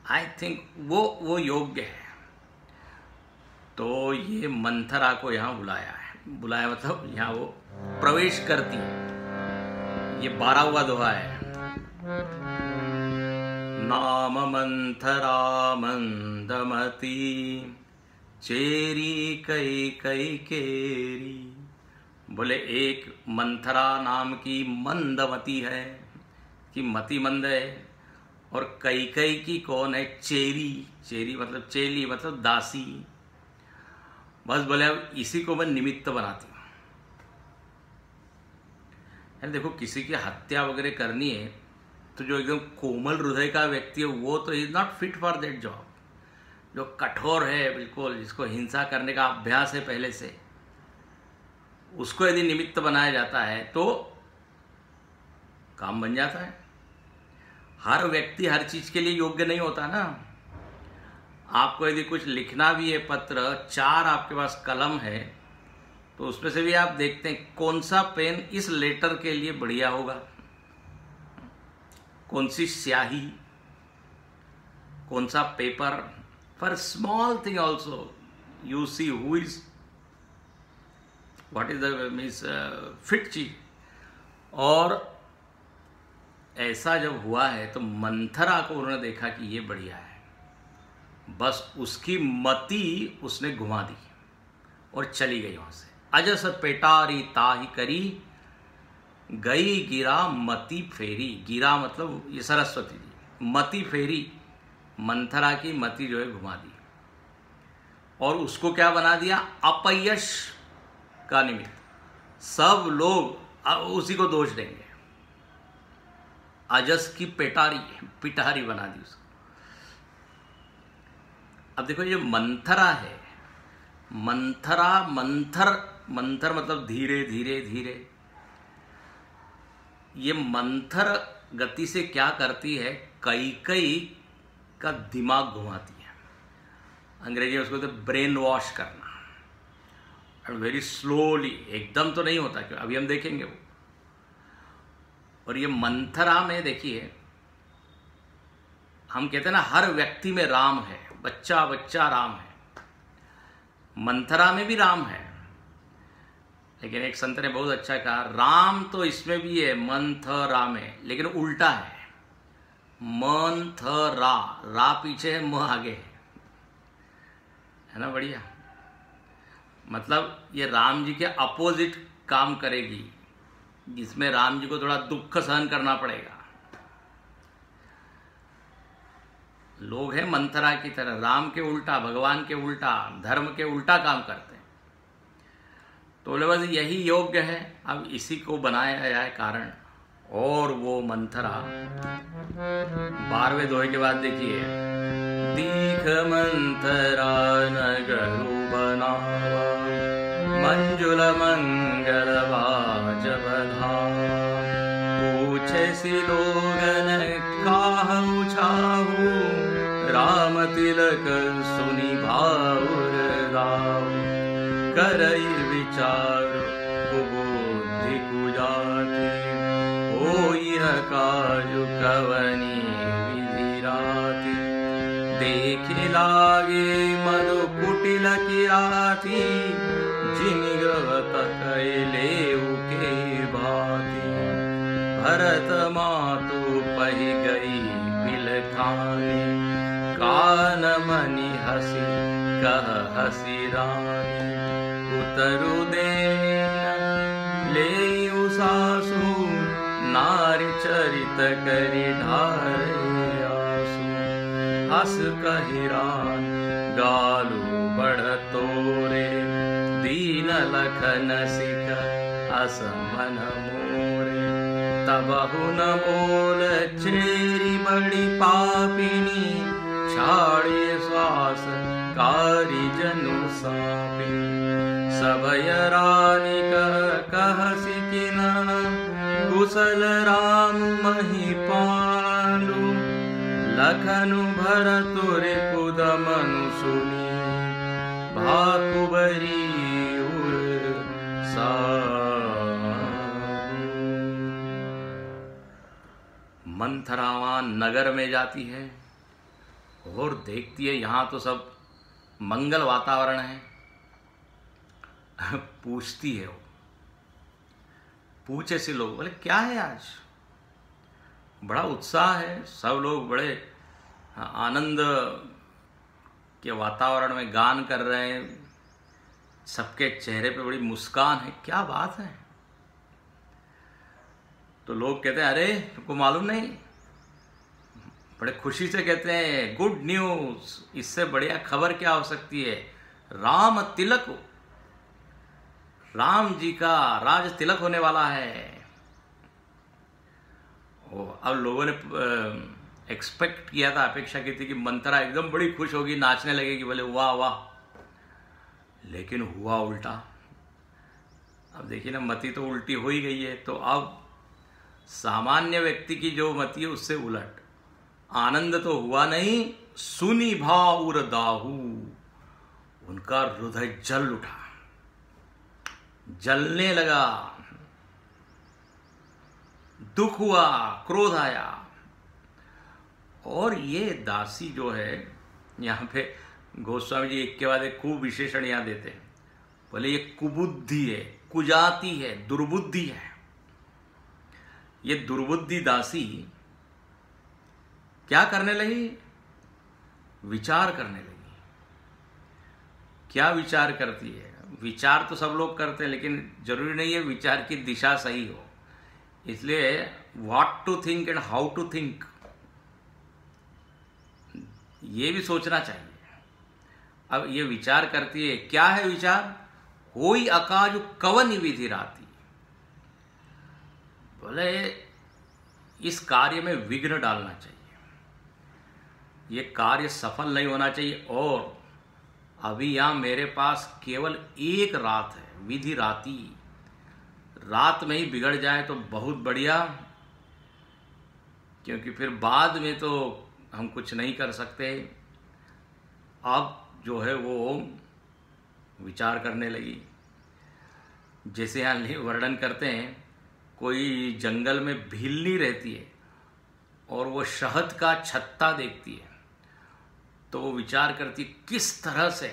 आई थिंक वो योग्य है। तो ये मंथरा को यहाँ बुलाया है, बुलाया मतलब यहाँ वो प्रवेश करती है। ये 12वां दोहा है। नाम मंथरा मंदमती, चेरी कैकेयी केरी। बोले एक मंथरा नाम की मंदमती है, कि मति मंद है, और कैकेयी की कौन है? चेरी। चेरी मतलब चेली, मतलब दासी। बस बोले अब इसी को मैं निमित्त बनाती हूँ। देखो, किसी की हत्या वगैरह करनी है तो जो एकदम कोमल हृदय का व्यक्ति है वो तो is not fit for that job. जो कठोर है बिल्कुल, जिसको हिंसा करने का अभ्यास है पहले से, उसको यदि निमित्त बनाया जाता है तो काम बन जाता है। हर व्यक्ति हर चीज के लिए योग्य नहीं होता ना। आपको यदि कुछ लिखना भी है पत्र, 4 आपके पास कलम है, तो उसमें से भी आप देखते हैं कौन सा पेन इस लेटर के लिए बढ़िया होगा, कौन सी स्याही, कौन सा paper. For small thing also you see who is what is the means fit चीज। और ऐसा जब हुआ है तो मंथरा को उन्होंने देखा कि ये बढ़िया है, बस उसकी मति उसने घुमा दी और चली गई वहां से। अजस पेटारी ताही करी, गई गिरा मति फेरी। गिरा मतलब ये सरस्वती जी, मति फेरी, मंथरा की मति जो है घुमा दी, और उसको क्या बना दिया? अपयश का निमित्त। सब लोग उसी को दोष देंगे। अजस की पिटारी बना दी उसको। अब देखो, ये मंथरा है, मंथरा, मंथर मतलब धीरे धीरे धीरे। ये मंथर गति से क्या करती है? कैकेयी का दिमाग घुमाती है। अंग्रेजी में उसको कहते हैं ब्रेन वॉश करना, और वेरी स्लोली, एकदम तो नहीं होता, क्यों अभी हम देखेंगे वो। और ये मंथरा में देखिए, हम कहते हैं ना हर व्यक्ति में राम है, बच्चा बच्चा राम है। मंथरा में भी राम है, लेकिन एक संत ने बहुत अच्छा कहा, राम तो इसमें भी है, मंथरा में, लेकिन उल्टा है। मंथरा, रा पीछे है, म आगे है ना, बढ़िया। मतलब ये राम जी के अपोजिट काम करेगी, जिसमें राम जी को थोड़ा दुख सहन करना पड़ेगा। लोग हैं मंथरा की तरह, राम के उल्टा, भगवान के उल्टा, धर्म के उल्टा काम करते हैं। तो बोले बस यही योग्य है, अब इसी को बनाया जाए कारण। और वो मंथरा 12वें दोहे के बाद देखिए, दीख मंथरा नगरु बनावा, मंजुल मंगल बाज बधावा, पूछे सी लोगन काहु छाहु, राम तिलक सुनि भाउर गाऊ, करई विचार कुबुद्धि कुजाति, होई काजु कवनी विधि राति, देखे लागे मधु कुटिल किराती, जिमि ग्रह लेऊ के भाती, भरत मातु पहि गई बिलखानी, कान मनि हसी कह हसी रानी, उतरु देन लेऊ सासु, नारी चरित करि ढारे आसु, हस कहि रान गालू बढ़ तोरे, दीन लखन सिक असमन मोरे, तबहु न बोल चेरी बड़ी पापिनी, छाड़े श्वास कारी जनु सापिनी, सबय रानी कहसी किना, कुशल राम मही पालू, लखनु भरतुर पुद मनु सुनी, भाकुबरी उर साबू। मंथरावा नगर में जाती है और देखती है यहाँ तो सब मंगल वातावरण है। पूछती है, वो पूछे से लोग बोले क्या है आज, बड़ा उत्साह है, सब लोग बड़े आनंद के वातावरण में गान कर रहे हैं, सबके चेहरे पे बड़ी मुस्कान है, क्या बात है। तो लोग कहते हैं अरे तुमको मालूम नहीं, बड़े खुशी से कहते हैं गुड न्यूज़, इससे बढ़िया खबर क्या हो सकती है, राम तिलक, राम जी का राज तिलक होने वाला है। अब लोगों ने एक्सपेक्ट किया था, अपेक्षा की थी कि मंथरा एकदम बड़ी खुश होगी, नाचने लगेगी, बोले वाह वाह, लेकिन हुआ उल्टा। अब देखिए ना, मति तो उल्टी हो ही गई है। तो अब सामान्य व्यक्ति की जो मति है उससे उलट, आनंद तो हुआ नहीं, सुनी भाउर दाहू, उनका हृदय जल उठा, जलने लगा, दुख हुआ, क्रोध आया। और ये दासी जो है, यहाँ पे गोस्वामी जी एक के बाद एक खूब विशेषण यहाँ देते हैं, बोले ये कुबुद्धि है, कुजाति है, दुर्बुद्धि है। ये दुर्बुद्धि दासी क्या करने लगी, विचार करने लगी। क्या विचार करती है, विचार तो सब लोग करते हैं, लेकिन जरूरी नहीं है विचार की दिशा सही हो। इसलिए what to think and how to think, ये भी सोचना चाहिए। अब ये विचार करती है, क्या है विचार, होई अकाजु कवन विधि राती, बोले इस कार्य में विघ्न डालना चाहिए, ये कार्य सफल नहीं होना चाहिए। और अभी यहां मेरे पास केवल एक रात है, विधि राती, रात में ही बिगड़ जाए तो बहुत बढ़िया, क्योंकि फिर बाद में तो हम कुछ नहीं कर सकते। अब जो है वो विचार करने लगी। जैसे यहाँ वर्णन करते हैं, कोई जंगल में भीलनी रहती है और वो शहद का छत्ता देखती है, तो वो विचार करती किस तरह से,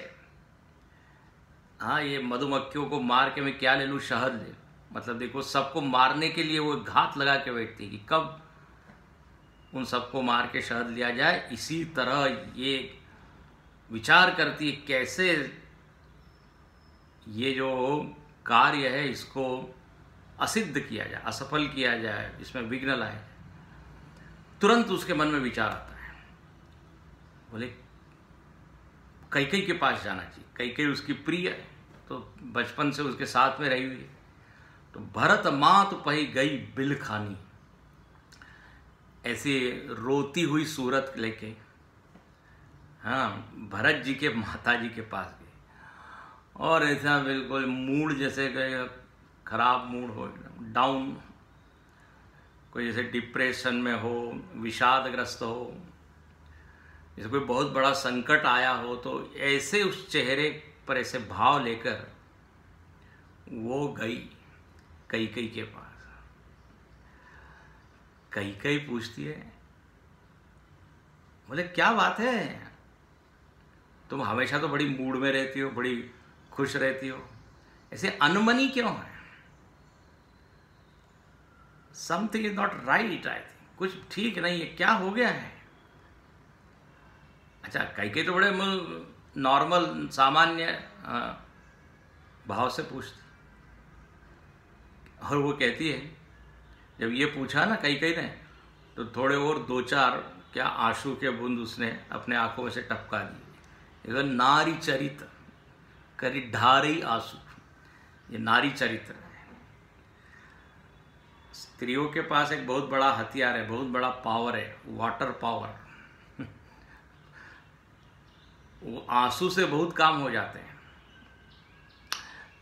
हाँ ये मधुमक्खियों को मार के मैं क्या ले लूँ, शहद ले, मतलब देखो सबको मारने के लिए वो घात लगा के बैठती है कि कब उन सबको मार के शहद लिया जाए। इसी तरह ये विचार करती है कैसे ये जो कार्य है इसको असिद्ध किया जाए, असफल किया जाए, इसमें विघ्न लाए, तुरंत उसके मन में विचार आता है, बोले कैकेयी के पास जाना चाहिए। कैकेयी उसकी प्रिय है, तो बचपन से उसके साथ में रही हुई है। तो भरत मात पही गई बिल खानी, ऐसे रोती हुई सूरत लेके हाँ भरत जी के माता जी के पास गए और ऐसा बिल्कुल मूड जैसे गए, खराब मूड हो, डाउन, कोई जैसे डिप्रेशन में हो, विषादग्रस्त हो, जैसे कोई बहुत बड़ा संकट आया हो, तो ऐसे उस चेहरे पर ऐसे भाव लेकर वो गई कैकेयी के पास। कैकेयी पूछती है, बोले क्या बात है, तुम हमेशा तो बड़ी मूड में रहती हो, बड़ी खुश रहती हो, ऐसे अनमनी क्यों है? Something is not right, I think कुछ ठीक नहीं है, क्या हो गया है? अच्छा, कैकेयी तो बड़े नॉर्मल सामान्य भाव से पूछती, और वो कहती है, जब ये पूछा ना कैकेयी ने, तो थोड़े और दो चार क्या आंसू के बूंद उसने अपने आंखों में से टपका दिए। नारी चरित्र करी ढारी आंसू, ये नारी चरित्र है। स्त्रियों के पास एक बहुत बड़ा हथियार है, बहुत बड़ा पावर है, वाटर पावर। वो आंसू से बहुत काम हो जाते हैं।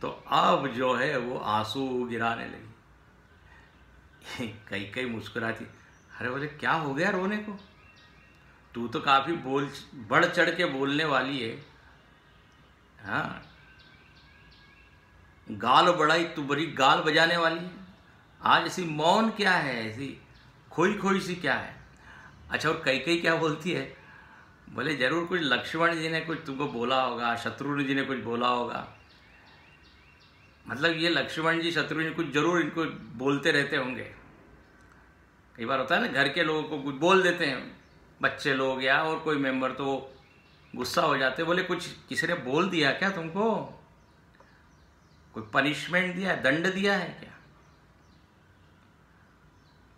तो अब जो है वो आंसू गिराने लगी। कैकेयी मुस्कुराती, अरे बोले क्या हो गया रोने को, तू तो काफी बढ़ चढ़ के बोलने वाली है। हाँ, गाल बढ़ाई तू बड़ी गाल बजाने वाली है, आज ऐसी मौन क्या है, ऐसी खोई खोई सी क्या है? अच्छा, और कैकेयी क्या बोलती है, बोले जरूर कुछ लक्ष्मण जी ने कुछ तुमको बोला होगा, शत्रुघ्न जी ने कुछ बोला होगा। मतलब ये लक्ष्मण जी शत्रुघ्न जी कुछ जरूर इनको बोलते रहते होंगे। कई बार होता है ना, घर के लोगों को कुछ बोल देते हैं, बच्चे लोग या और कोई मेंबर, तो गुस्सा हो जाते, बोले कुछ किसी ने बोल दिया क्या तुमको, कोई पनिशमेंट दिया है, दंड दिया है क्या?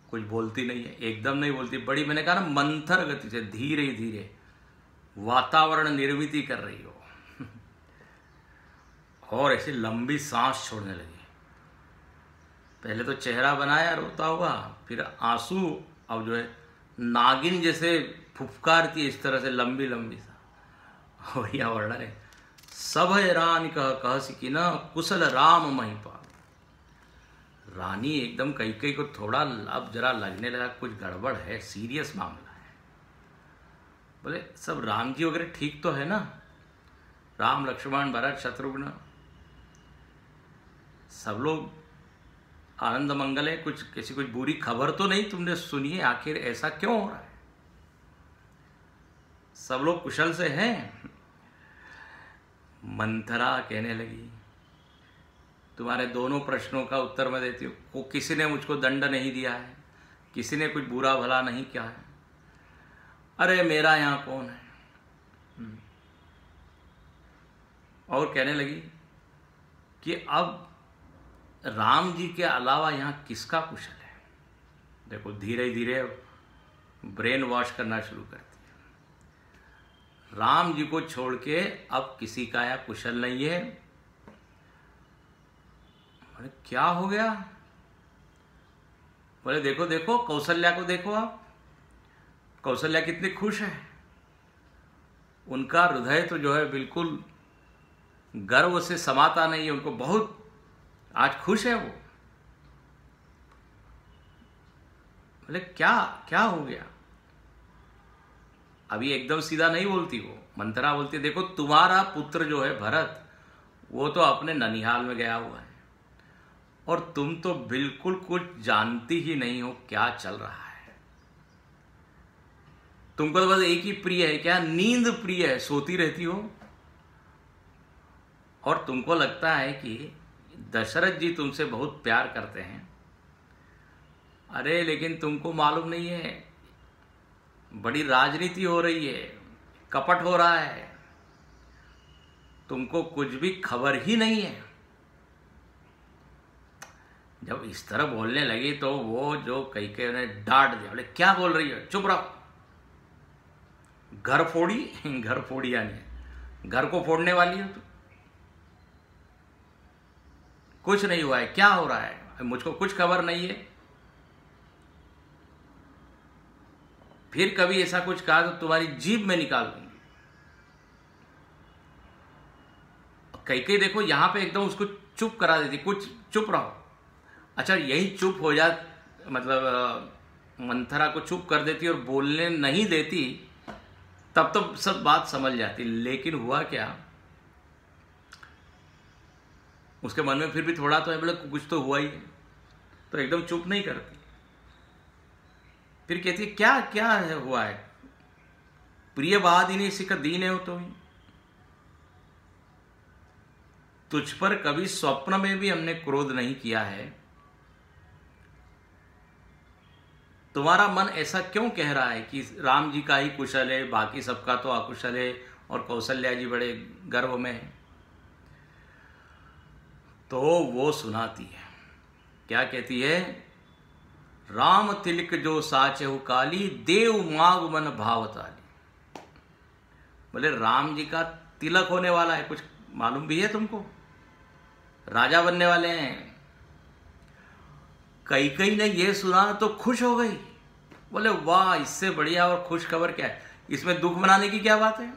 कुछ बोलती नहीं है, एकदम नहीं बोलती, बड़ी, मैंने कहा ना, मंथर गति से धीरे धीरे वातावरण निर्मित कर रही हो। और ऐसी लंबी सांस छोड़ने लगी। पहले तो चेहरा बनाया रोता हुआ, फिर आंसू, अब जो है नागिन जैसे फुफकारती, इस तरह से लंबी लंबी सा। और यह वर्णन है, सब रानी कह सिकी न कुशल राम महिपा। रानी एकदम कैकेयी को थोड़ा अब जरा लगने लगा कुछ गड़बड़ है, सीरियस मामला है। बोले सब राम जी वगैरह ठीक तो है ना, राम लक्ष्मण भरत शत्रुघ्न सब लोग आनंद मंगल है, कुछ किसी कुछ बुरी खबर तो नहीं तुमने सुनी है? आखिर ऐसा क्यों हो रहा है? सब लोग कुशल से हैं? मंथरा कहने लगी, तुम्हारे दोनों प्रश्नों का उत्तर मैं देती हूँ। को किसी ने मुझको दंड नहीं दिया है, किसी ने कुछ बुरा भला नहीं किया है। अरे मेरा यहाँ कौन है? और कहने लगी कि अब राम जी के अलावा यहाँ किसका कुशल है? देखो धीरे धीरे ब्रेन वॉश करना शुरू करती है। राम जी को छोड़ के अब किसी का यहाँ कुशल नहीं है। बोले क्या हो गया? बोले देखो देखो कौशल्या को देखो, आप कौशल्या कितनी खुश है, उनका हृदय तो जो है बिल्कुल गर्व से समाता नहीं है, उनको बहुत आज खुश है वो। बोले क्या क्या हो गया? अभी एकदम सीधा नहीं बोलती वो, मंथरा बोलती है देखो तुम्हारा पुत्र जो है भरत, वो तो अपने ननिहाल में गया हुआ है और तुम तो बिल्कुल कुछ जानती ही नहीं हो क्या चल रहा है। तुमको तो बस एक ही प्रिय है, क्या नींद प्रिय है, सोती रहती हो। और तुमको लगता है कि दशरथ जी तुमसे बहुत प्यार करते हैं। अरे लेकिन तुमको मालूम नहीं है, बड़ी राजनीति हो रही है, कपट हो रहा है, तुमको कुछ भी खबर ही नहीं है। जब इस तरह बोलने लगी तो वो जो कैकेयी ने डांट दिया, बोले क्या बोल रही है, चुप रहो। घर फोड़ी, घर फोड़ी यानी घर को फोड़ने वाली हो तो कुछ नहीं हुआ है, क्या हो रहा है, मुझको कुछ खबर नहीं है। फिर कभी ऐसा कुछ कहा तो तुम्हारी जीभ में निकाल दूंगी। कैकेयी देखो यहां पे एकदम उसको चुप करा देती, कुछ चुप रहो। अच्छा यही चुप हो जा, मतलब मंथरा को चुप कर देती और बोलने नहीं देती, तब तो सब बात समझ जाती। लेकिन हुआ क्या, उसके मन में फिर भी थोड़ा तो है, बोले कुछ तो हुआ ही है, तो एकदम चुप नहीं करती। फिर कहती है क्या क्या है हुआ है, प्रिय वादिनी सिख दीन हो तो ही, तुझ पर कभी स्वप्न में भी हमने क्रोध नहीं किया है, तुम्हारा मन ऐसा क्यों कह रहा है कि राम जी का ही कुशल है, बाकी सबका तो अकुशल है और कौशल्या जी बड़े गर्व में है। तो वो सुनाती है, क्या कहती है, राम तिलक जो साचहु काली, देव माग मन भावताली। बोले राम जी का तिलक होने वाला है, कुछ मालूम भी है तुमको, राजा बनने वाले हैं। कैकेयी ने ये सुना तो खुश हो गई, बोले वाह, इससे बढ़िया और खुश खबर क्या है, इसमें दुख मनाने की क्या बात है,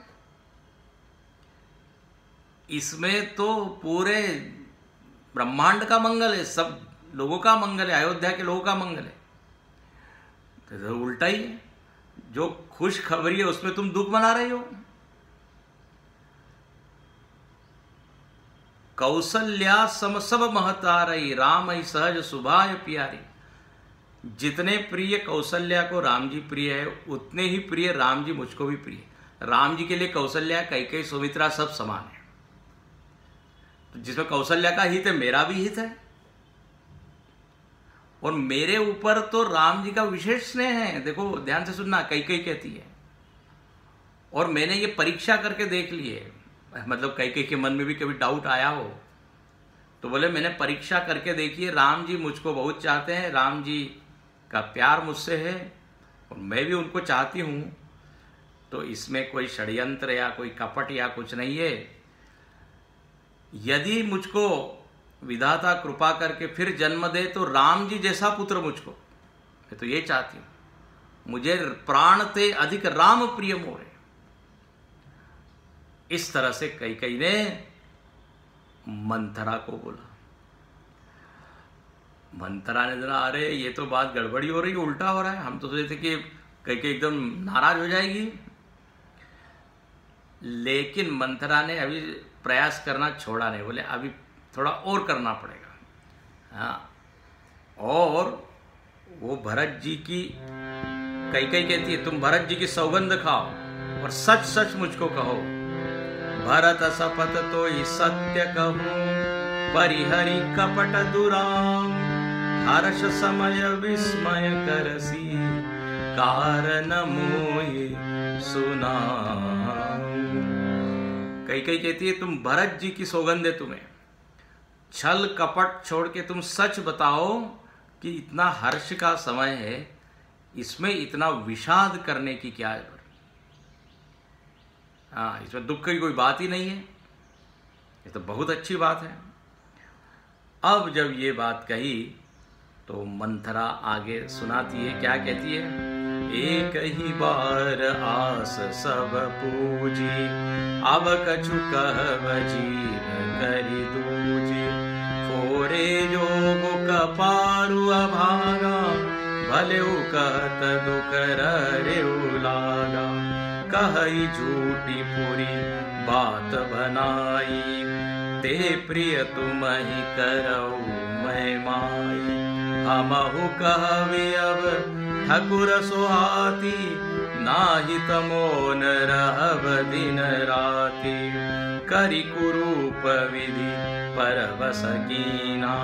इसमें तो पूरे ब्रह्मांड का मंगल है, सब लोगों का मंगल है, अयोध्या के लोगों का मंगल है। तो उल्टा ही है, जो खुश खबरी है उसमें तुम दुख मना रहे हो। कौशल्या सम सब महतारई, राम ही सहज सुभाय प्यारी। जितने प्रिय कौशल्या को राम जी प्रिय है, उतने ही प्रिय राम जी मुझको भी प्रिय। राम जी के लिए कौशल्या, कैकेयी, सुमित्रा सब समान है। तो जिसमें कौशल्या का हित है, मेरा भी हित है, और मेरे ऊपर तो राम जी का विशेष स्नेह है। देखो ध्यान से सुनना, कैकेयी कहती है, और मैंने ये परीक्षा करके देख ली है, मतलब कैकेयी के मन में भी कभी डाउट आया हो तो बोले मैंने परीक्षा करके देखी है, राम जी मुझको बहुत चाहते हैं, राम जी का प्यार मुझसे है और मैं भी उनको चाहती हूं, तो इसमें कोई षड्यंत्र या कोई कपट या कुछ नहीं है। यदि मुझको विधाता कृपा करके फिर जन्म दे तो राम जी जैसा पुत्र मुझको, मैं तो ये चाहती हूं, मुझे प्राण ते अधिक राम प्रिय मोरे। इस तरह से कैकेयी ने मंथरा को बोला। मंथरा ने जरा, अरे ये तो बात गड़बड़ी हो रही, उल्टा हो रहा है, हम तो सोचे थे कि कैकेयी एकदम नाराज हो जाएगी। लेकिन मंथरा ने अभी प्रयास करना छोड़ा नहीं, बोले अभी थोड़ा और करना पड़ेगा। हाँ, और वो भरत जी की, कैकेयी कहती है तुम भरत जी की सौगंध खाओ और सच सच मुझको कहो, भरत शपथ तो ही सत्य कहूं, परिहरि कपट दुराम, हर्ष समय विस्मय करसी, कारण मोहि सुना। कैकेयी कहती है तुम भरत जी की सौगंध है तुम्हें, छल कपट छोड़ के तुम सच बताओ कि इतना हर्ष का समय है, इसमें इतना विषाद करने की क्या है। हाँ, इसमें दुख की कोई बात ही नहीं है, ये तो बहुत अच्छी बात है। अब जब ये बात कही तो मंथरा आगे सुनाती है, क्या कहती है, एक ही बार आस सब पूजी, अब कछु कहब जीव करि दूजी, फोरे जोग कपारु अभागा, भले कहत दुख रेउ लागा, कही झूठी पूरी बात बनाई, ते प्रिय तुम ही करऊ मैं माई, हमहु कहवे अब ठकुर सुहाती, नाही तमोन रहब दिन राती, करी कुरूप विधि परवस कीना,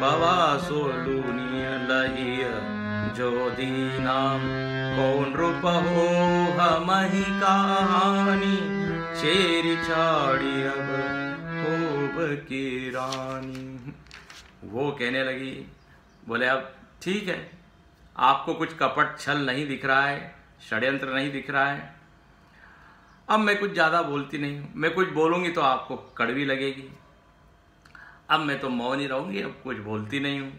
बवा सोलूनी लहिय जो दीना, कौन रूप हो हमहि कहानी, चेरी छाड़ी अब होब की रानी। वो कहने लगी, बोले अब ठीक है, आपको कुछ कपट छल नहीं दिख रहा है, षड्यंत्र नहीं दिख रहा है, अब मैं कुछ ज़्यादा बोलती नहीं हूँ, मैं कुछ बोलूँगी तो आपको कड़वी लगेगी, अब मैं तो मौन ही रहूँगी, अब कुछ बोलती नहीं हूँ।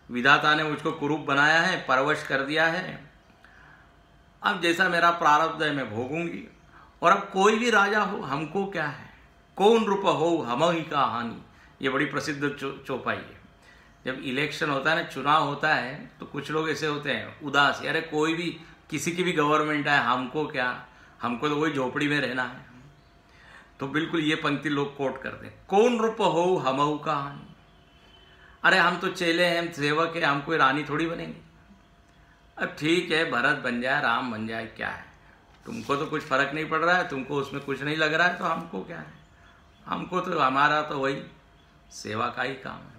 विधाता ने मुझको कुरूप बनाया है, परवश कर दिया है, अब जैसा मेरा प्रारब्ध है मैं भोगूंगी, और अब कोई भी राजा हो हमको क्या है, कौन रूप हो हमहि का हानि, ये बड़ी प्रसिद्ध चौपाई है। जब इलेक्शन होता है ना, चुनाव होता है, तो कुछ लोग ऐसे होते हैं उदास, अरे कोई भी किसी की भी गवर्नमेंट है, हमको क्या, हमको तो वही झोपड़ी में रहना है। तो बिल्कुल ये पंक्ति लोग कोट करते हैं, कौन रूप हो हमहु का हानि, अरे हम तो चेले हैं, हम सेवक है, हम कोई रानी थोड़ी बनेंगे। अब ठीक है, भरत बन जाए, राम बन जाए, क्या है, तुमको तो कुछ फर्क नहीं पड़ रहा है, तुमको उसमें कुछ नहीं लग रहा है, तो हमको क्या है, हमको तो हमारा तो वही सेवा का ही काम है।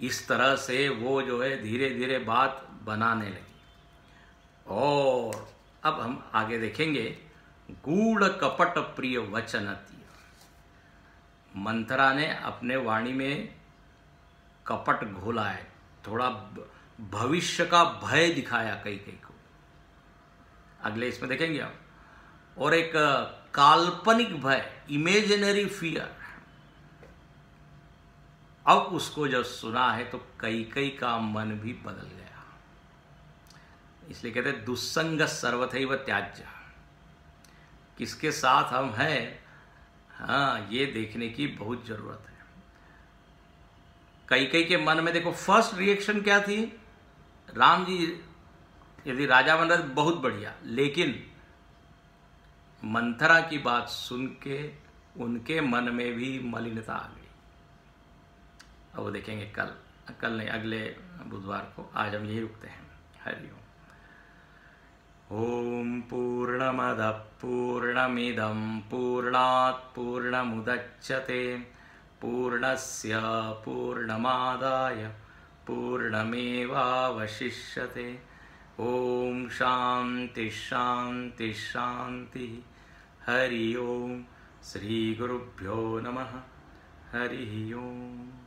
इस तरह से वो जो है धीरे धीरे बात बनाने लगी। और अब हम आगे देखेंगे, गूढ़ कपट प्रिय वचनति, मंथरा ने अपने वाणी में कपट घोला है, थोड़ा भविष्य का भय दिखाया कई को, अगले इसमें देखेंगे आप, और एक काल्पनिक भय, इमेजिनरी फियर। अब उसको जब सुना है तो कई का मन भी बदल गया, इसलिए कहते हैं दुस्संग सर्वथैव त्याज्य, किसके साथ हम हैं, हाँ ये देखने की बहुत जरूरत है। कई के मन में देखो फर्स्ट रिएक्शन क्या थी, राम जी यदि राजा बन रहे बहुत बढ़िया, लेकिन मंथरा की बात सुन के उनके मन में भी मलिनता आ गई। अब वो देखेंगे कल नहीं, अगले बुधवार को। आज हम यही रुकते हैं। हरि ओम पूर्णमद पूर्णमिदं पूर्णात् पूर्णमुदच्यते पूर्णस्य पूर्णमादाय पूर्णमेवावशिष्यते। ओम शांति शांति शांति। हरि ओम। श्री गुरुभ्यो नमः। हरि ओम।